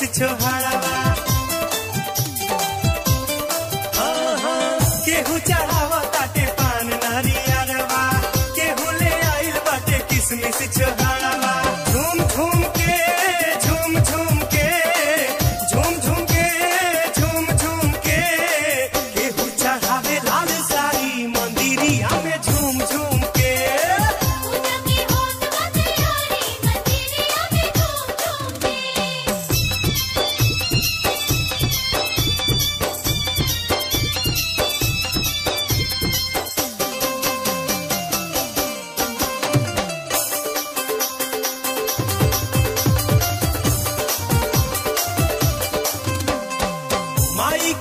छोहाड़ावा केहू चढ़ावा ताटे पान नारियरवा केहू ले आइल बाटे किसमिस छोहाड़ावा झूम झूम के झूम झूम के झूम झूम के झूम झूम के केहू चढ़ावे लाल साड़ी मंदिरिया में झूम झूम के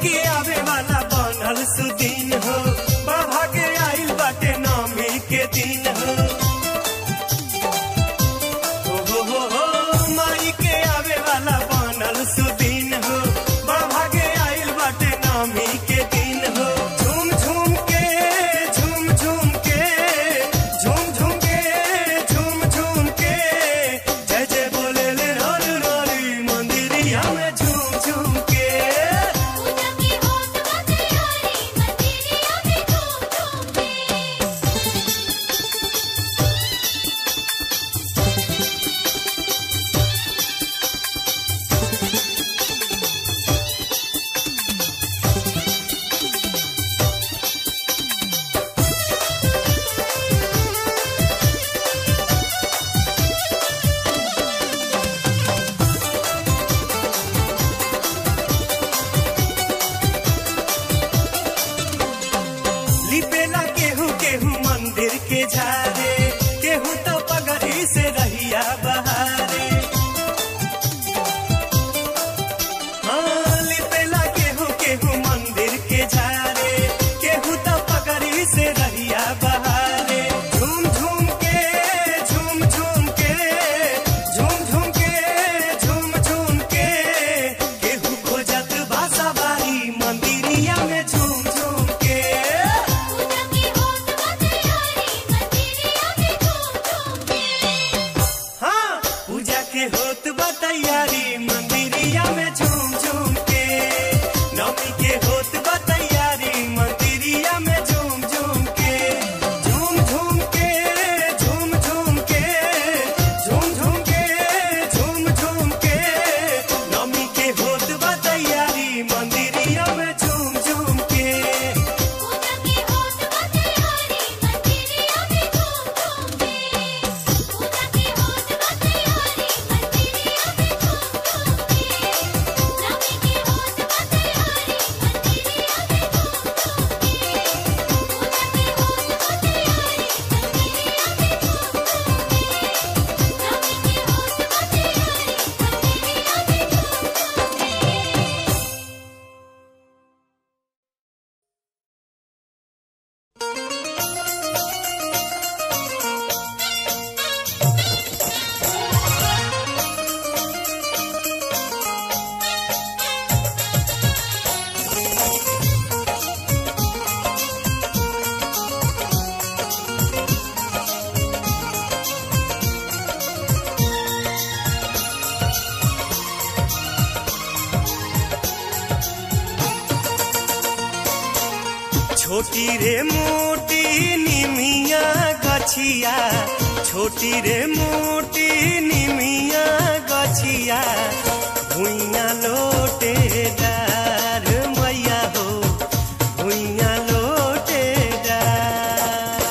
के आवे वाला बनल सुदीन हो बाबा के आइल बाटे नौमी के दिन हो माई के आवे वाला बनल सुदीन हो बाबा के आइल बाटे नौमी के दिन हो झूम झूम के झूम झूम के झूम झूम के झूम झूम के जय जय बोले ले रोली रोली मंदिरिया में झूम झूम के लिपेला केहू केहू मंदिर के झारे केहू तो पगड़ी से रहिया बहारे लिपेला केहू केहू मंदिर के झारे केहू तो पगड़ी से रहिया बहारे झूम झूम के झूम झूम के झूम झूम के झूम झूम के केहू खोजत भाषा बारी मंदिरिया में झूम झूम के पूजा के होत बा तैयारी मंदिरिया में झूम झूम के नौमी के होत बा तैयारी मंदिरिया में झूम झूम के झूम झूम के झूम झूम के झूम झूम के झूम झूम के नौमी के होत बा तैयारी मंदिरिया में झूम झूम के छोटी रे मोटी निमिया गछिया छोटी रे मोटी निमिया गछिया भुइया लोटे डार मैया हो भुइया लोटे डार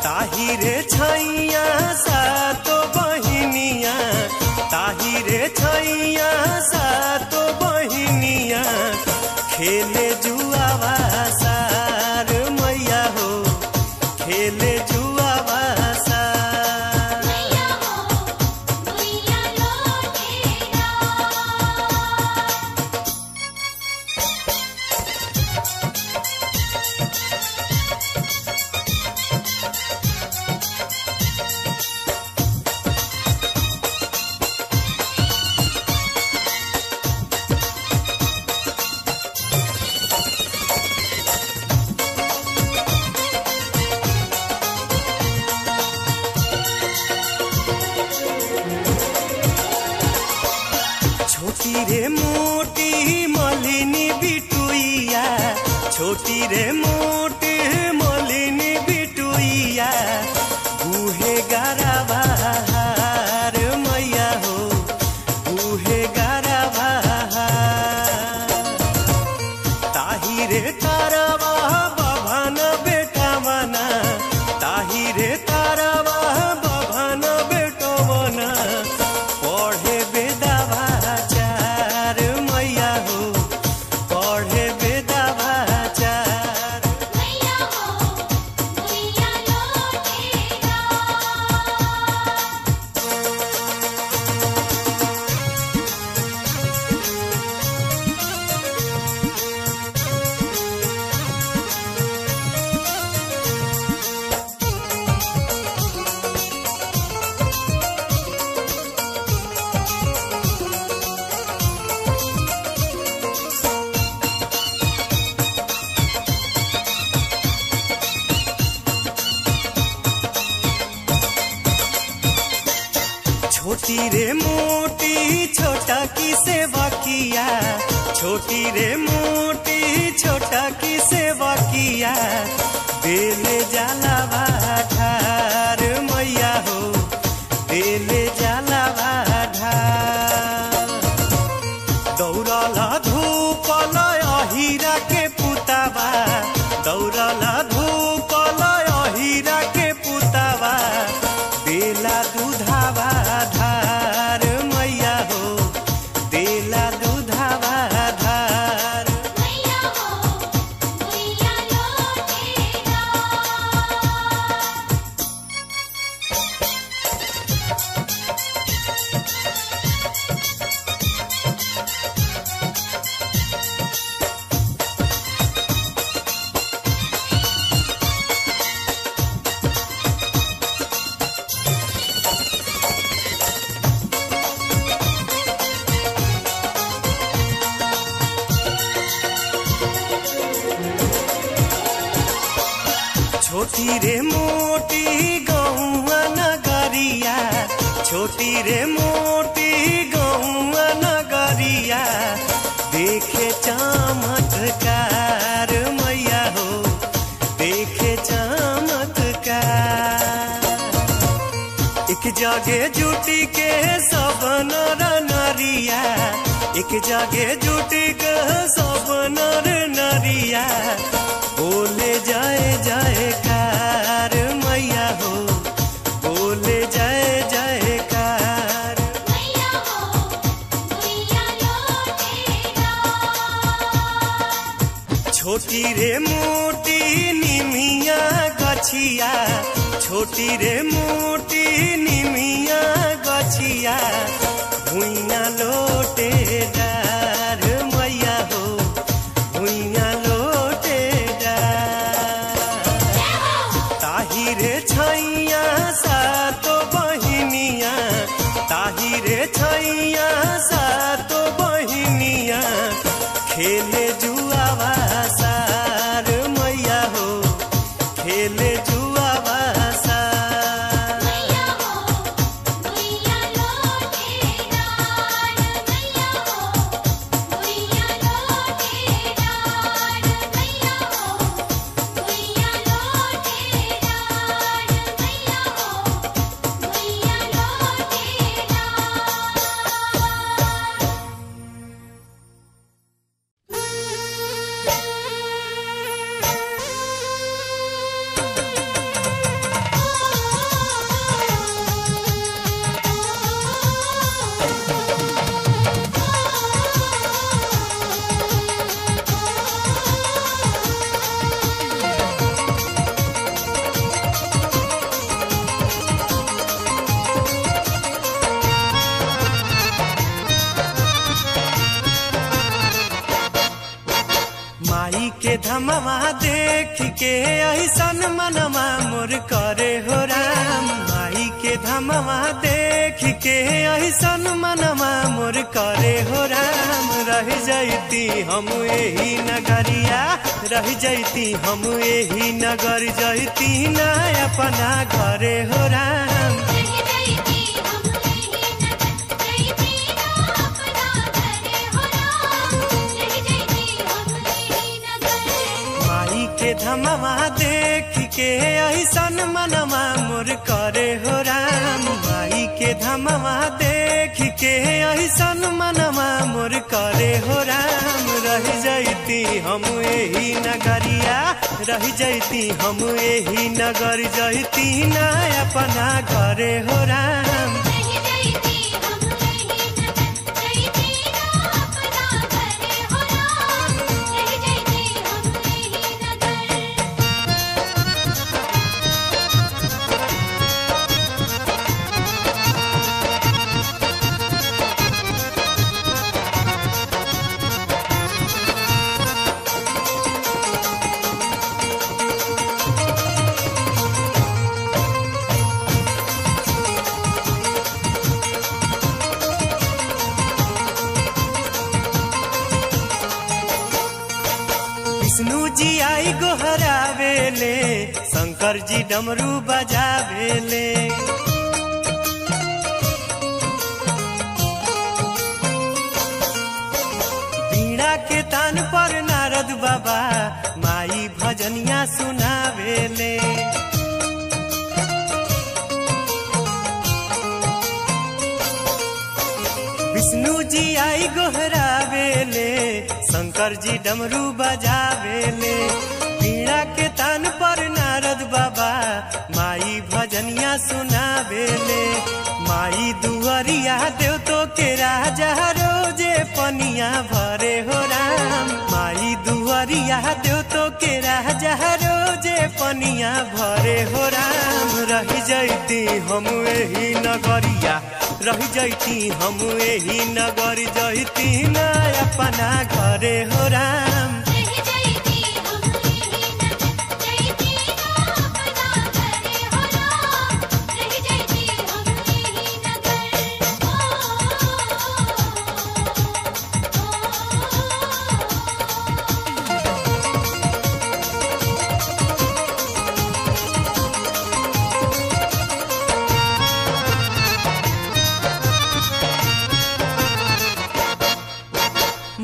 ताही रे छैया सातो बहिनिया ताही रे छैया सातो बहिनिया खेले जुआवा सार मैया हो खेले जुआवा सार मैया हो भुइया लोटे छोटी रे मोटी मोलिनी बिटुइया बूहे गारा बहार मैया हो बूहे गारा बहार ताही रे तारवा बभन बेटा मना ताही रे तारवा बभन बेटो मना पढ़े बेदावा चार मैया हो पढ़े बेदावा चार मैया हो मैया लौटेगा। छोटी रे मोटी छोटा की सेवा किया छोटी रे मोटी छोटा की सेवा किया बेले जाला भाठार मैया हो बेले जाला भाठार दौड़ला धूपल अहिरा के पुतावा दौड़ला धूपल अहिरा के पुतावा बेला दूधावा धार मैया हो बेला दूधावा धार मैया हो मैया लौटेगा। छोटी रे मोटी गौआ नगरिया छोटी रे मोटी गौआ नगरिया देखे चमत्कार मैया हो देखे चमत्कार एक जगह जुटी के सब नर नरिया एक जगह जुटी के सब नर नरिया बोले जाए जयकार मैया हो बोले जाए जयकार मैया हो मैया लौटेगा। छोटी रे मोटी निमिया गछिया छोटी रे मोटी निमिया गछिया भुइया लोटे डार मैया हो भुइया लोटे डार ताही रे छैया सातो बहिनिया ताही रे छैया सातो बहिनिया खेले जुआवा सार मैया हो खेले जुआवा सार मैया हो मैया लौटेगा। मैया हो मैया लौटेगा। मैया हो मैया लौटेगा। मैया हो मैया लौटेगा। माई के धमवा देख के ऐसन मनवा मोर करे हो राम माई के धमवा देख के ऐसन मनवा मोर करे हो राम रह जैती हम यही नगरिया रह जैती हम यही नगर जैती ना अपना घरे हो राम के धमवा देख के ऐसन मनवा मोर करे हो राम। माई के धमवा देख के ऐसन मनवा मोर करे हो राम। रह जैती हम एही नगरिया, रह जैती हम एही नगर, जैती ना अपना घरे हो राम। विष्णु जी आई गोहरावेले, शंकर जी डमरू बजावेले। बीड़ा के तान पर नारद बाबा माई भजनिया सुनावेले। विष्णु जी आई गोहरावेले, शंकर जी डमरू बजावेले। बीड़ा के तान पर नारद बाबा माई भजनिया सुनावेले। माई दुआरिया देव तो के राजा रोजे पनिया भरे हो राम। माई दुआरिया देव तो के राजा रोजे पनिया भरे हो राम। रह जैती हम एही नगरिया, रह जैती हम एही नगर, जैती ना अपना घरे हो राम।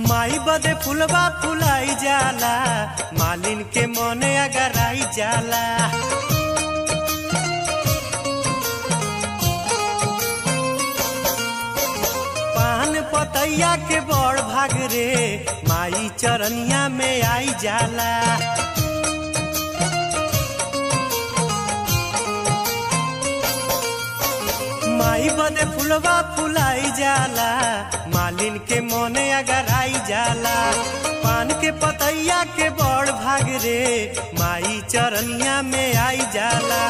माई बदे फुलवा फुलाई जाला, मालिन के मने अगराई जाला। पान पतैया के बड़ भाग रे, माई चरनिया में आई जाला। माई बदे फुलवा फुलाई जाला, मालिन के मोने अगर आई जाला। पान के पतैया के बड़ भाग रे, माई चरनिया में आई जाला।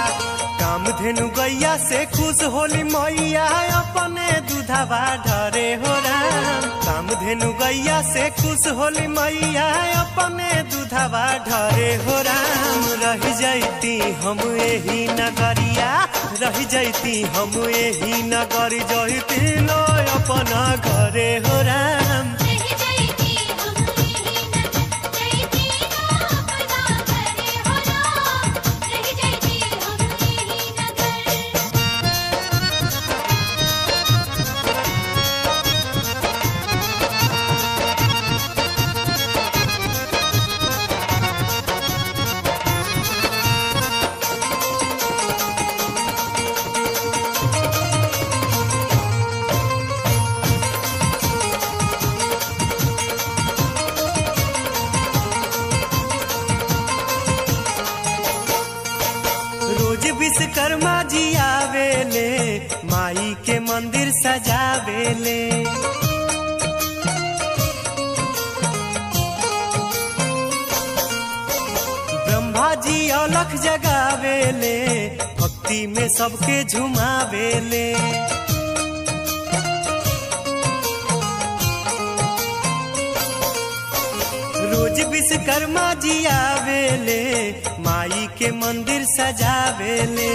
कामधेनु गैया से खुश होली मैया, अपने दूधवा ढरे हो राम। कामधेनु गैया से खुश होली मैया, अपने दूधवा ढरे हो राम। रह जैती हम एही नगरिया, रह जैती हम एही नगर, जैती लो अपना घरे हो राम। रोज विश्वकर्मा जी आवेले, माई के मंदिर सजावेले। ब्रह्मा जी अलख जगावेले, भक्ति में सबके झुमावेले। रोज विश्वकर्मा जी आवेले, माई के मंदिर सजावेले।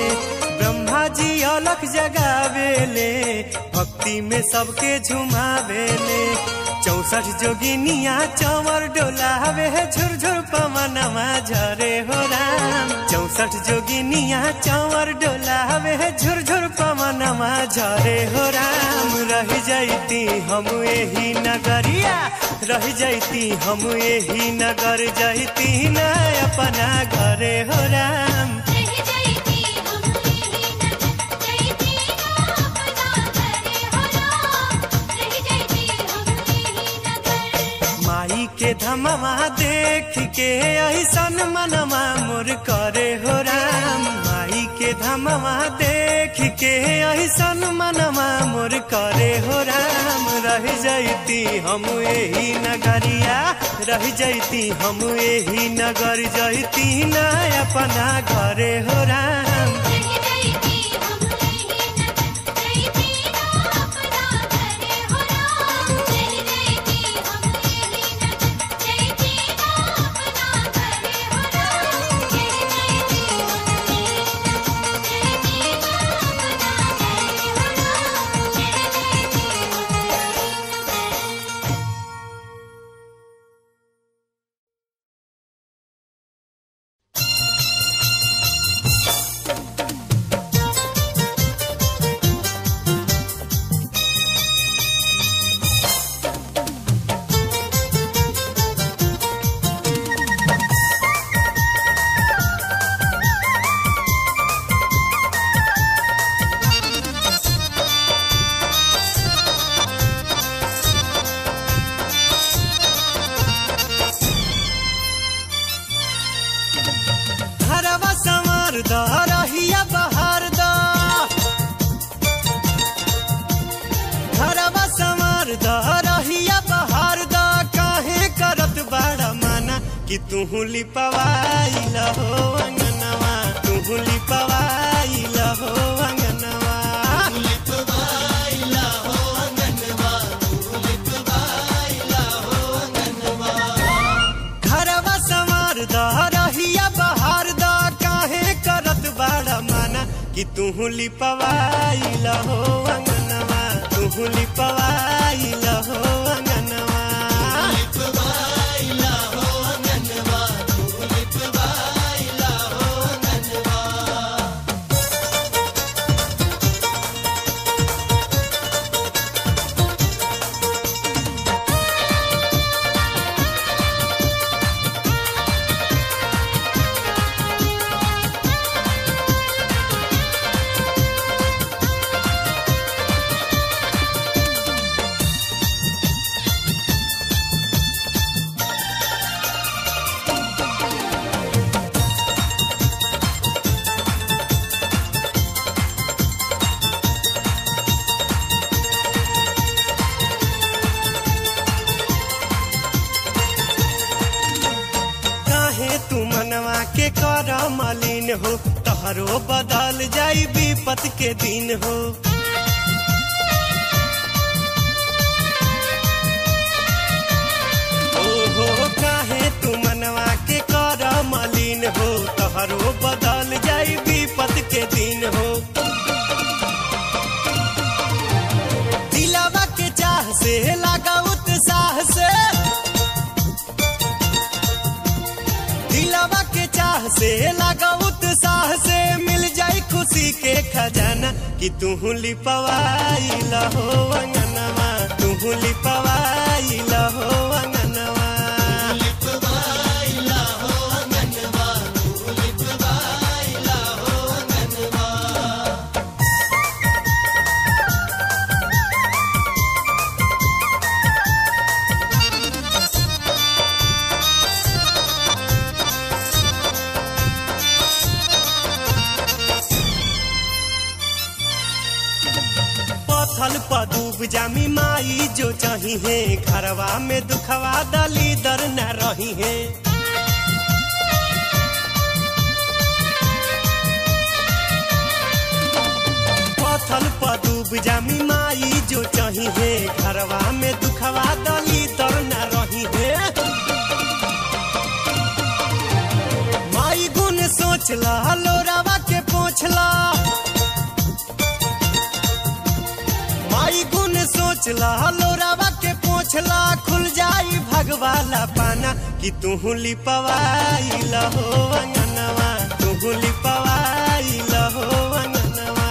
ब्रह्मा जी अलख जगावेले, भक्ति में सबके झुमावेले। 64 जोगिनिया चमर डोलावे झुरझुर पवनमा झरे हो राम। 64 जोगिनिया चमर डोलावे झुरझुर पवनमा झरे हो राम। रह जैती हम यही नगरिया, रह जैती हम यही नगर, जैती न अपना घरे हो राम। माई के धमवा देख के ऐसन मनवा मोर करे हो राम। माई के धमवा देख के ऐसन मनवा मोर करे हो राम। रह जैती हम यही नगरिया, रह जैती हम यही नगर, जैती न अपना घरे हो राम। रहिया बहार दा, घरवा संवार दा, रहिया बहार दा। काहे करत बड़ा माना कि तू लिपवाई लहो अंगनवा, तू लिपवाई लहो अंगनवा, लिपवाई लहो अंगनवा, लिपवाई लहो अंगनवा। घरवा संवार दा, रहिया बहार दा। काहे करत बड़ा माना कि तू लिपवाई लहो अंगनवा, तू लिपवाई लहो अंगनवा, लिपवाई लहो अंगनवा, तू लिपवाई लहो अंगनवा। के कर मलिन हो, तहरो बदल जाई विपत के दिन हो। ओहो काहे तू मनवा के कर मलिन हो, तहरो बदल जाई विपत के दिन हो। दिलवा के चाह से लगा उत्साह से, दिलवा के चाह से लगा उत्साह से। मिल जाई खुशी के खजाना कि तू लिपवाई लहो अंगनवा, तू लिपवाई लहो अंगनवा, लिपवाई लहो अंगनवा, तू लिपवाई लहो अंगनवा। पथल पदूब जामी माई जो चाही है, घरवा में दुखवा दली दर न रही है। पथल पदूब जामी माई जो चाही है, घरवा में दुखवा दली दर न रही है। माई गुण सोचला लोरावा के पोछला, माई गुण सोचला लोरावा के पोछला। कि तू लिपवाई लहो अंगनवा, तू लिपवाई लहो अंगनवा।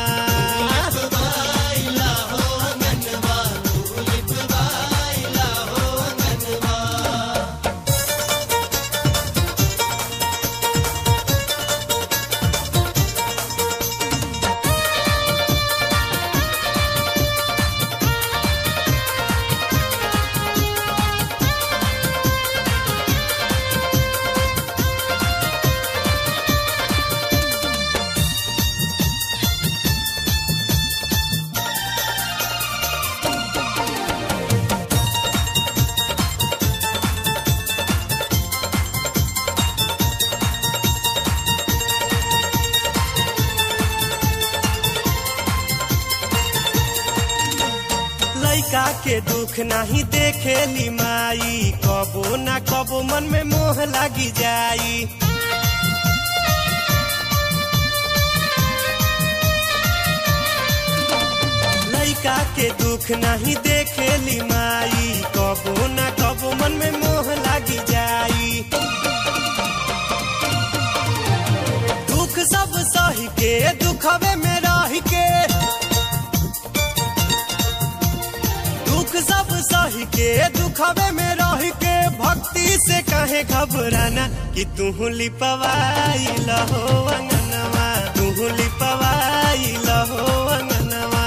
लइका के दुख नहीं देखेली माई, कबो ना कबो मन में मोह लागी जाई। लइका के दुख नहीं देखेली माई, कबो ना कबो मन में मोह लागी जाई। दुख सब सही के दुखवे में रह के, दुख सब सही के दुखवे में रह के भक्ति से कहे घबराना कि तू लिपवाई लहो अंगनवा, तू लिपवाई लहो अंगनवा।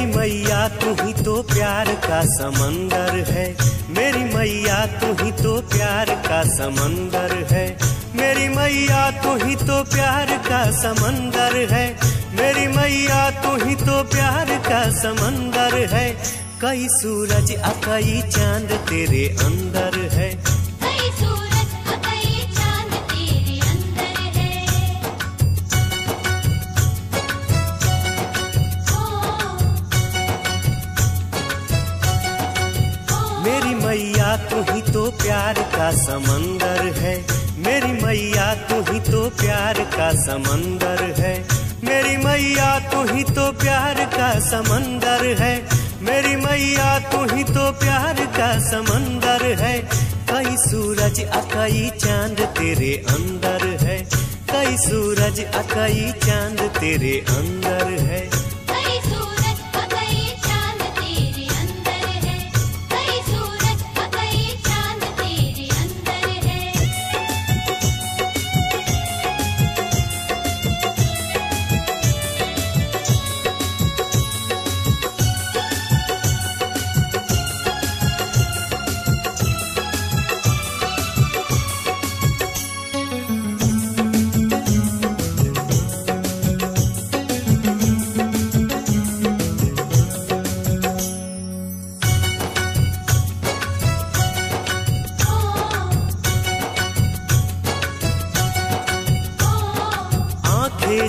मैया तू ही तो प्यार का समंदर है, मेरी मैया तू ही तो प्यार का समंदर है। मेरी मैया तू ही तो प्यार का समंदर है, मेरी मैया तू ही तो प्यार का समंदर है। कई सूरज कई चांद तेरे अंदर है, कई सूरज कई चांद तेरे अंदर है। मेरी मैया तू ही तो प्यार का समंदर है, मेरी मैया तू ही तो प्यार का समंदर है। मेरी मैया तू ही तो प्यार का समंदर है, मेरी मैया तू ही तो प्यार का समंदर है। कई सूरज कई चांद तेरे अंदर है, कई सूरज कई चांद तेरे अंदर है। कई सूरज कई चांद तेरे अंदर है, कई सूरज कई चांद तेरे अंदर है।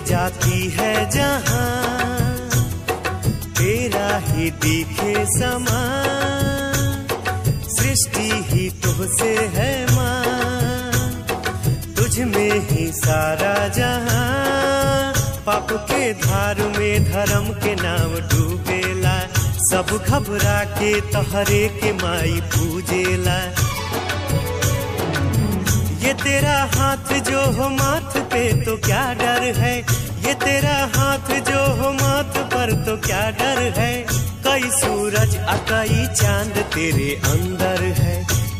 जाती है जहां तेरा ही दिखे समा, सृष्टि ही तुझसे है मां, तुझ में ही सारा जहां। पाप के धार में धर्म के नाम डूबेला, सब घबरा के तहरे के माई पूजेला। ये तेरा हाथ जो हो माथ पे तो क्या डर है, ये तेरा हाथ जो हो माथ पर तो क्या डर है। कई सूरज अकई चांद तेरे अंदर है,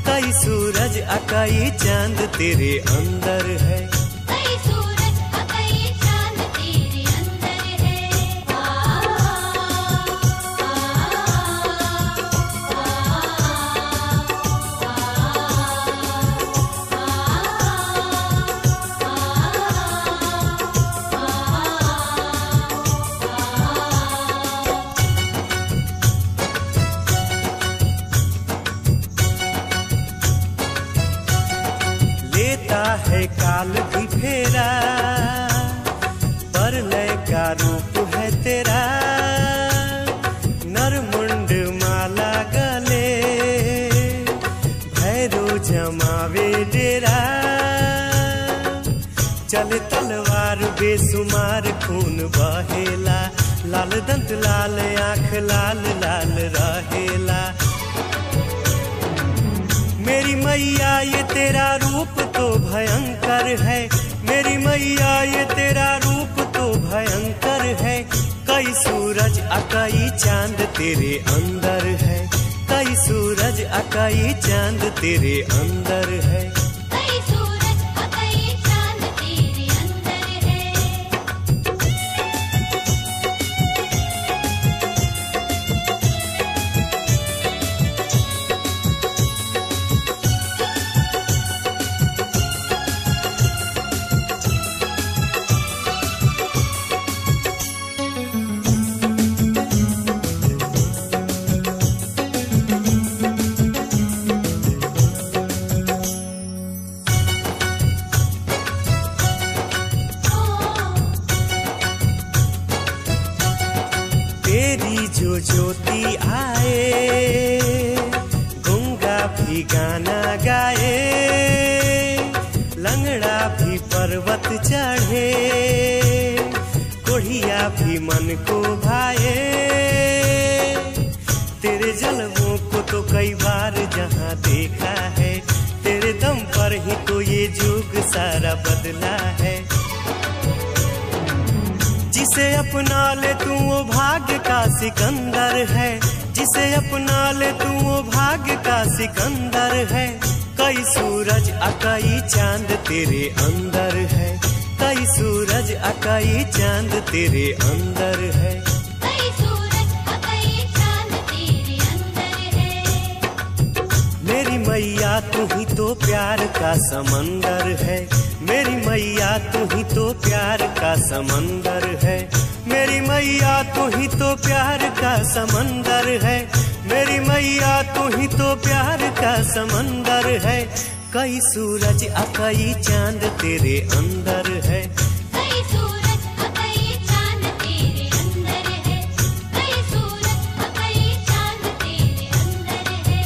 कई सूरज अकई चांद तेरे अंदर है। कई सूरज अकई चांद तेरे अंदर है। लेता है काल भी फेरा, पर लय का रूप है तेरा। नरमुंड माला गले, भैरो जमावे डेरा। चले तलवार बेसुमार खून बहेला, लाल दंत लाल आँख लाल लाल रहेला। मेरी मैया ये तेरा रूप तो भयंकर है, मेरी मैया ये तेरा रूप तो भयंकर है। कई सूरज अकई चांद तेरे अंदर है, कई सूरज अकई चांद तेरे अंदर है। कई सूरज अकई चांद तेरे अंदर है। तेरी जो ज्योति आए, गूंगा भी गाना गाए। लंगड़ा भी पर्वत चढ़े, कोढ़िया भी मन को भाए। तेरे जलवों को तो कई बार जहाँ देखा है, तेरे दम पर ही तो ये युग सारा बदला है। जिसे अपना ले तू वो भाग्य का सिकंदर है, जिसे अपना ले तू वो भाग्य का सिकंदर है। कई सूरज अकई चांद तेरे अंदर है, कई सूरज अकई चांद तेरे अंदर है। कई सूरज अकई चांद तेरे अंदर है। मेरी मैया तू ही तो प्यार का समंदर है, मेरी मैया तू ही तो प्यार का समंदर है। मेरी मैया तू ही तो प्यार का समंदर है, मेरी मैया तू ही तो प्यार का समंदर है। कई सूरज अकई चांद तेरे अंदर है। कई सूरज अकई चांद तेरे अंदर है। कई सूरज अकई चांद तेरे अंदर है।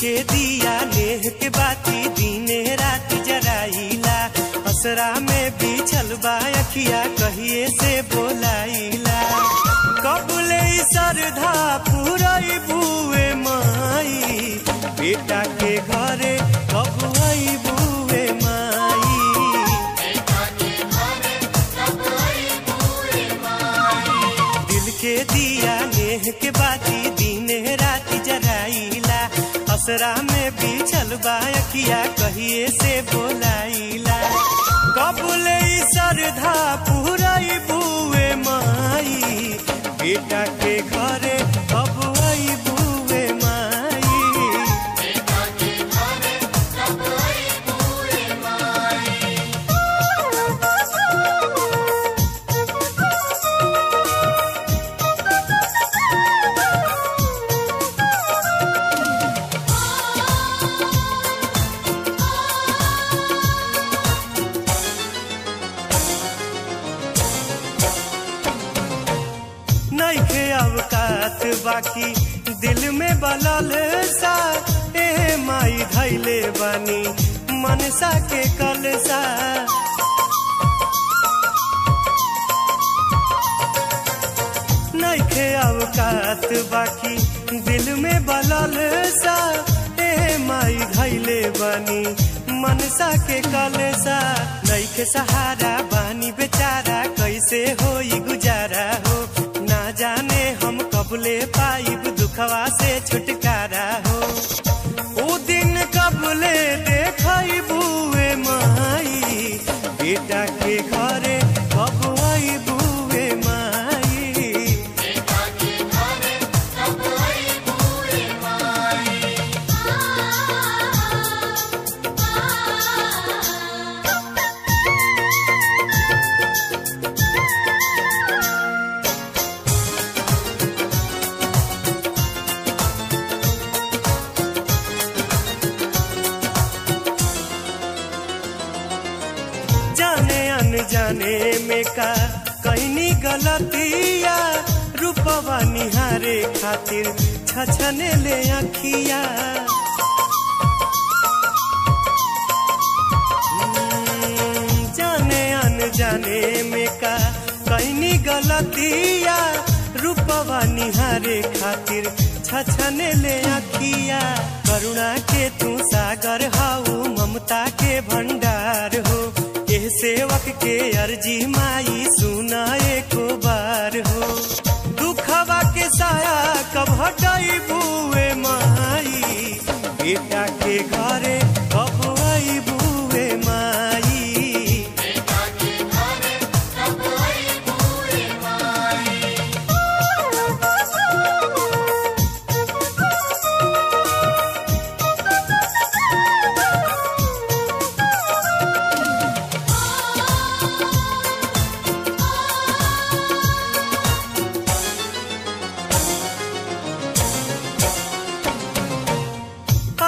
के दिया नेह के बाती दीने रात जराइला। असरा में बिछल बा अखिया कहिए से बोलाइला। कबले सरधा पुरई बुए माई, बेटा के घरे कब आई बुए माई। दिल के दिया नेह के बाती दीने रात जराइला। असरा में बिछल बा अखिया कहिए से बोलाइला। कबले सरधा पुरई बुए माई, बेटा के घरे अब आई बुए माई। बेटा के घरे कब आई बुए माई। नइखे अवकात बाकी दिल में बलल सा, ए माई धैले बानी मनसा के कलसा। नइखे अवकात बाकी दिल में बलल सा, ए माई धैले बानी मनसा के कलसा। नइखे सहारा बानी बेचारा कैसे होई गुजारा हो, ना जाने हम कबले पाइब दुखवा से छुटकारा हो। ओ दिन कबले देखई बुए माई, बेटा के घरे कब आई बुए माई। बेटा के घरे कब आई बुए माई। जाने अनजाने में का कईनी गलतिया, रूपवा निहारे खातिर छछने ले अखिया। जाने अनजाने में का कईनी गलतिया, रूपवा निहारे खातिर छछने ले अखिया। करुणा के तू सागर हाउ ममता के भंडार हो, एह सेवक के अर्जी माई सुना एको बार हो। दुखवा के साया कब हटाई बुए माई, बेटा के घरे कब आई बुए माई। बेटा के घरे कब आई बुए माई।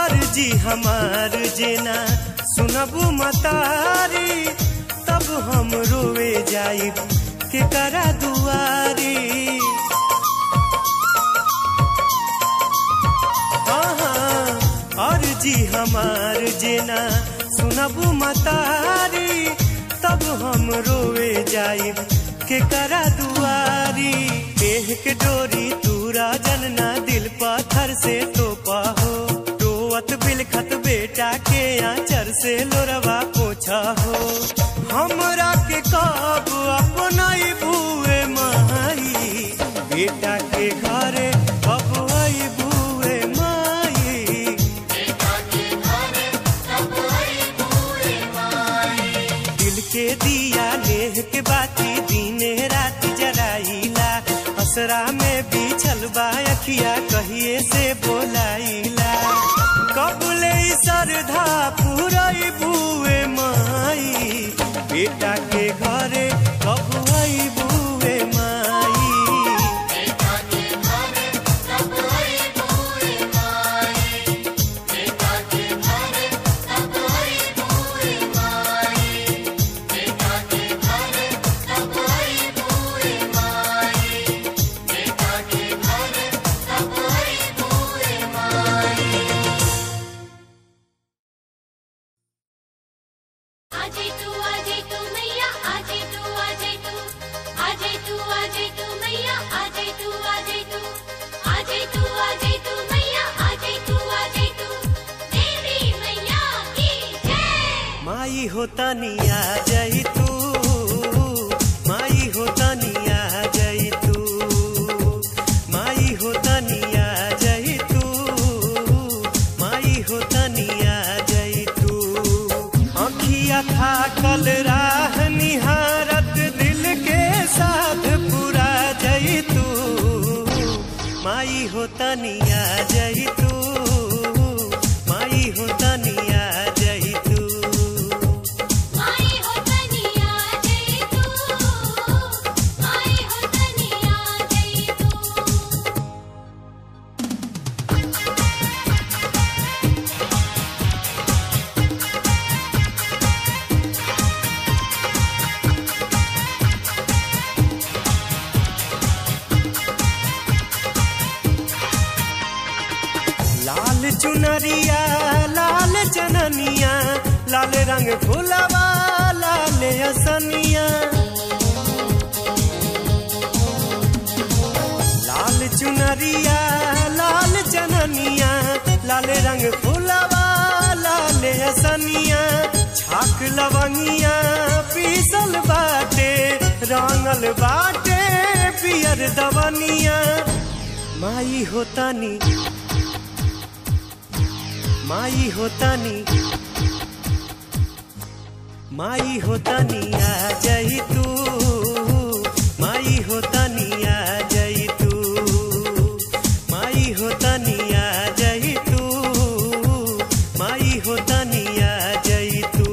अर्जी हमार जेना सुनबू मतारी, तब हम रोवे जाइब के करा दुआरी। अर्जी हमार जेना सुनबू मतारी, तब हम रोवे जाइब के करा दुआरी। देह के डोरी तूरा जनना दिल पत्थर से तोपा हो, रोवत बिलखत बेटा के आंचर से लोरवा पोछा हो। हमरा के कब अपनाई बुए माई, बेटा के घरे कब आई बुए माई। बेटा के घरे कब आई बुए माई। दिल के दिया नेह के बाती दीने रात जराइला, असरा में बिछल बा अखिया कहिए से बोलाइला। कबले श्रद्धा पूरई बुए माई, बेटा के घरे कब आई बुए माई। बेटा के घरे कब आई बुए माई। बेटा के घरे कब आई बुए माई। बेटा के घरे कब आई बुए माई। बेटा के घरे कब आई बुए माई। आजे तू मैया आजे तू मैया आजे तू मैया आजे तू देवी मैया की जय। माई होता निया जई तू, माई होता निया जई तू, माई होता निया जई तू, माई होता निया जई तू। अखिया थाकल राह निहारत दिल के साथ पूरा जई तू, माई हो तनी आ जाई तू, माई हो तनी आ जाई तू। माई हो तनी आ जाई तू, माई हो तनी आ जाई तू। लाल चुनरिया लाल जननिया, लाल रंग फुलवा लाल असनिया। लाल चुनरिया लाल जननिया, लाल रंग फुलवा लाल असनिया। छाक लवंगिया पीसल बाटे, रंगल बाटे पियर दवनिया। माई हो तनी, माई हो तनी, माई हो तनी आ जाई तू, माई हो तनी आ जाई तू। माई हो तनी आ जाई तू, माई हो तनी आ जाई तू।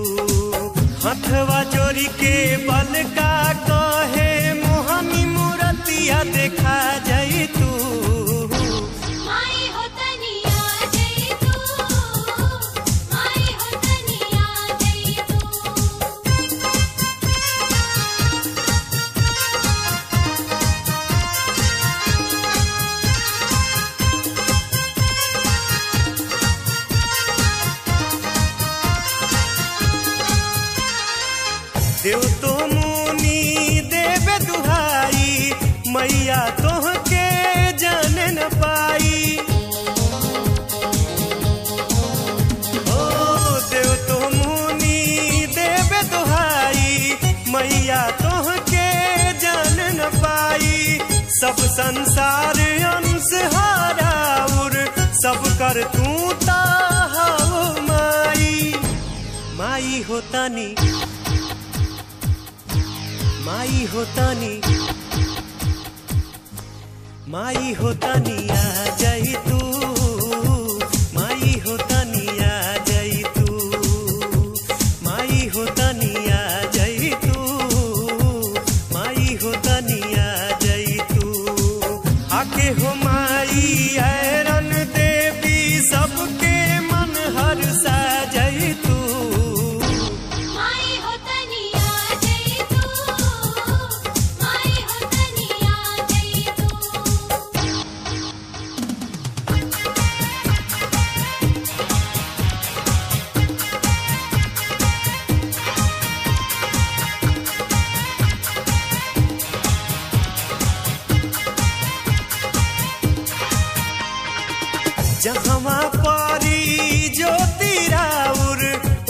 हथवा जोड़ी के बल का कहे मोहनी मूर्तिया देखा जाई तू। माई हो तनी आ जाई तू, माई हो तनी आ जाई तू। देव तो मुनि देवे दुहाई, मैया तोहके जान न पाई। ओ देव तो मुनि देवे दुहाई, मैया तोहके जान न पाई। सब संसार अंश हाराउर, सब कर तू ताहु माई। माई हो तनी, माई हो तनी, माई हो तनी आ जाई तू, माई हो तनी आ जाई तू। माई हो तनी आ जाई तू, माई हो तनी आ जाई तू। आके हो माई ऐरन देवी, सबके मन हर सा जाई तू। माई हो तनी आ जाई तू, माई हो तनी आ जाई तू। जहाँ पारी ज्योति राउर,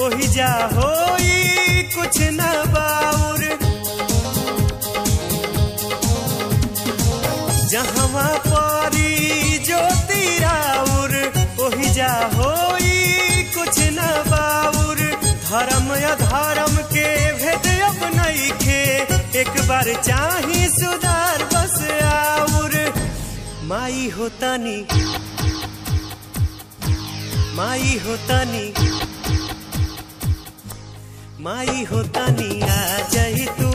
ओहि जा होई कुछ न बाउर। जहाँ पारी ज्योति राउर, ओहि जा होई कुछ न बाउर। धर्म अधर्म के भेद अब नइखे, एक बार चाही सुधार बस आउर। माई हो तनी, माई हो तनी, माई हो तनी आ जाई तू।